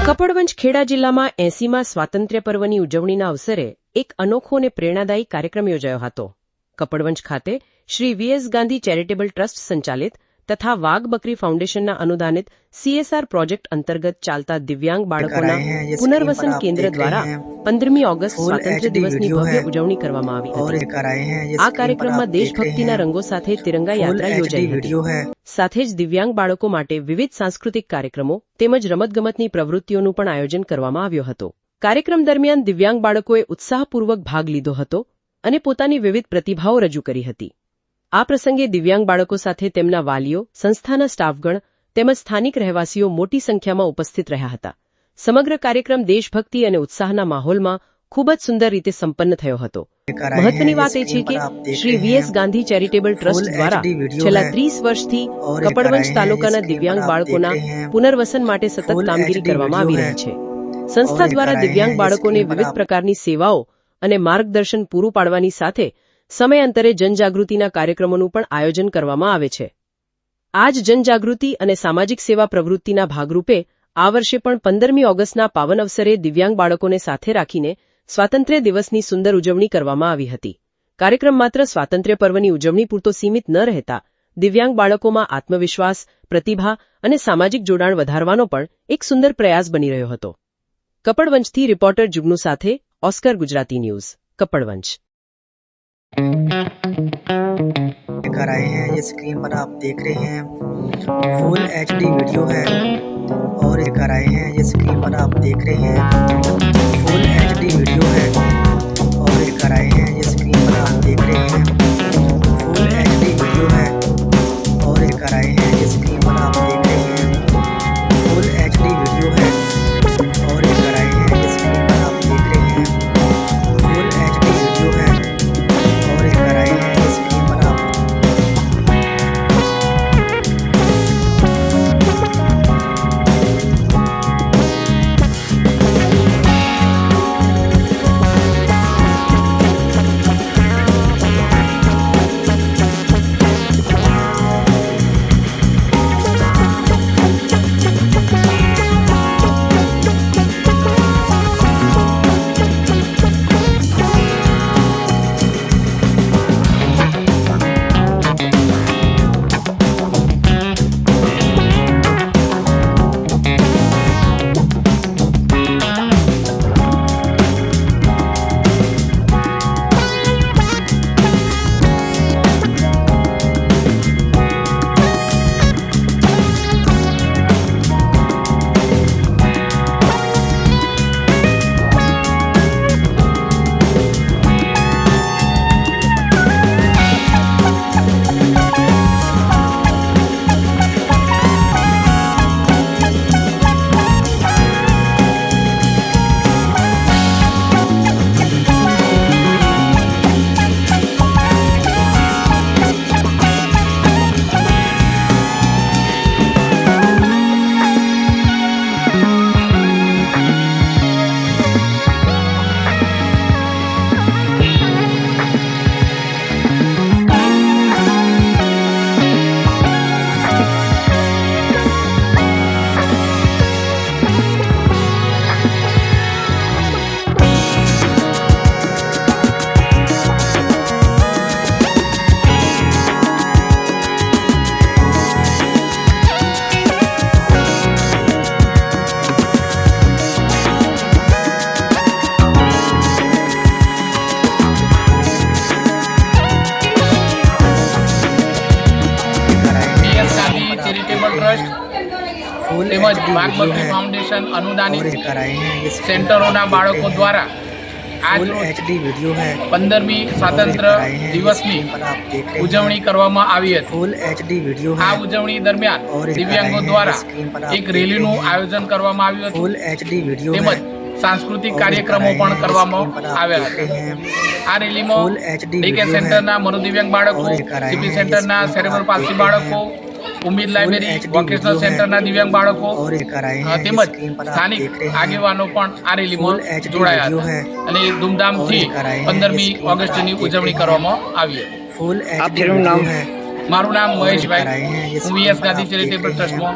કપડવંજ ખેડા જિલ્લામાં 80મા સ્વાતંત્ર્ય પર્વની ઉજવણીના અવસરે એક અનોખો અને પ્રેરણાદાયી કાર્યક્રમ યોજાયો હતો. કપડવંજ ખાતે Shri VS Gandhi charitable trust સંચાલિત તથા વાઘ બકરી ફાઉન્ડેશનના અનુદાનિત CSR પ્રોજેક્ટ અંતર્ગત ચાલતા દિવ્યાંગ બાળકોના પુનર્વસન કેન્દ્ર દ્વારા 15મી ઓગસ્ટ સ્વાતંત્ર્ય દિવસની ભવ્ય ઉજવણી કરવામાં આવી હતી. આ કાર્યક્રમમાં દેશભક્તિના રંગો સાથે તિરંગા યાત્રા યોજાઈ હતી. સાથે જ દિવ્યાંગ બાળકો માટે વિવિધ સાંસ્કૃતિક કાર્યક્રમો તેમજ રમતગમતની પ્રવૃત્તિઓનું પણ આયોજન કરવામાં આવ્યું હતું. કાર્યક્રમ દરમિયાન દિવ્યાંગ બાળકોએ ઉત્સાહપૂર્વક ભાગ લીધો હતો અને પોતાની વિવિધ પ્રતિભાઓ રજૂ કરી હતી. આ પ્રસંગે દિવ્યાંગ બાળકો સાથે તેમના વાલીઓ, સંસ્થાના સ્ટાફગણ તેમજ સ્થાનિક રહેવાસીઓ મોટી સંખ્યામાં ઉપસ્થિત રહ્યા હતા. સમગ્ર કાર્યક્રમ દેશભક્તિ અને ઉત્સાહના માહોલમાં ખૂબ જ સુંદર રીતે સંપન્ન થયો હતો. મહત્વની વાત એ છે કે Shri VS Gandhi charitable trust દ્વારા છેલ્લા 30 વર્ષથી કપડવંજ તાલુકાના દિવ્યાંગ બાળકોના પુનર્વસન માટે સતત કામગીરી કરવામાં આવી રહી છે. સંસ્થા દ્વારા દિવ્યાંગ બાળકોને વિવિધ પ્રકારની સેવાઓ અને માર્ગદર્શન પૂરું પાડવાની સાથે સમયાંતરે જનજાગૃતિના કાર્યક્રમોનું પણ આયોજન કરવામાં આવે છે. આ જ જનજાગૃતિ અને સામાજિક સેવા પ્રવૃત્તિના ભાગરૂપે આ વર્ષે પણ 15મી ઓગસ્ટના પાવન અવસરે દિવ્યાંગ બાળકોને સાથે રાખીને સ્વાતંત્ર્ય દિવસની સુંદર ઉજવણી કરવામાં આવી હતી. કાર્યક્રમ માત્ર સ્વાતંત્ર્ય પર્વની ઉજવણી પૂરતો સીમિત ન રહેતા દિવ્યાંગ બાળકોમાં આત્મવિશ્વાસ, પ્રતિભા અને સામાજિક જોડાણ વધારવાનો પણ એક સુંદર પ્રયાસ બની રહ્યો હતો. કપડવંજથી રિપોર્ટર જુગનુ સાથે ઓસ્કર, ગુજરાતી न्यूज, कपड़वंज. कराए हैं ये स्क्रीन पर आप देख रहे हैं फुल HD वीडियो है और ये कराए हैं ये स्क्रीन पर आप देख रहे हैं फुल HD वीडियो है और ये कराए हैं ये स्क्रीन पर आप देख रहे हैं फुल HD वीडियो है और ये कराए हैं ये स्क्रीन पर आप देख रहे हैं फुल HD वीडियो है और ये कराए हैं ये स्क्रीन पर आप देख रहे हैं फुल HD वीडियो है और ये कराए हैं ये स्क्रीन पर आप ટ્રસ્ટ તેમજ વાઘ બકરી ફાઉન્ડેશન અનુદાનિત સેન્ટરોના બાળકો દ્વારા આજ રોજ 15મી સ્વાતંત્ર્ય દિવસની ઉજવણી કરવામાં આવી હતી. આ ઉજવણી દરમિયાન દિવ્યાંગો દ્વારા એક રેલીનું આયોજન કરવામાં આવ્યું હતું તેમજ સાંસ્કૃતિક કાર્યક્રમો પણ કરવામાં આવ્યા હતા. આ રેલીમાં ડીકે સેન્ટરના મનોદિવ્યાંગ બાળકો, સીપી સેન્ટરના સેરેબ્રલ પાલ્સી બાળકો, ઉમ્મીદ લાઇબ્રેરી વોકેશનલ સેન્ટરના દિવ્યાંગ બાળકો તેમજ સ્થાનિક આગેવાનો પણ આ રેલીમાં જોડાયા હતા અને ધૂમધામથી 15મી ઓગસ્ટની ઉજવણી કરવામાં આવી હતી. મારું નામ મહેશભાઈ, હું વીએસ ગાંધી ચેરિટેબલ ટ્રસ્ટમાં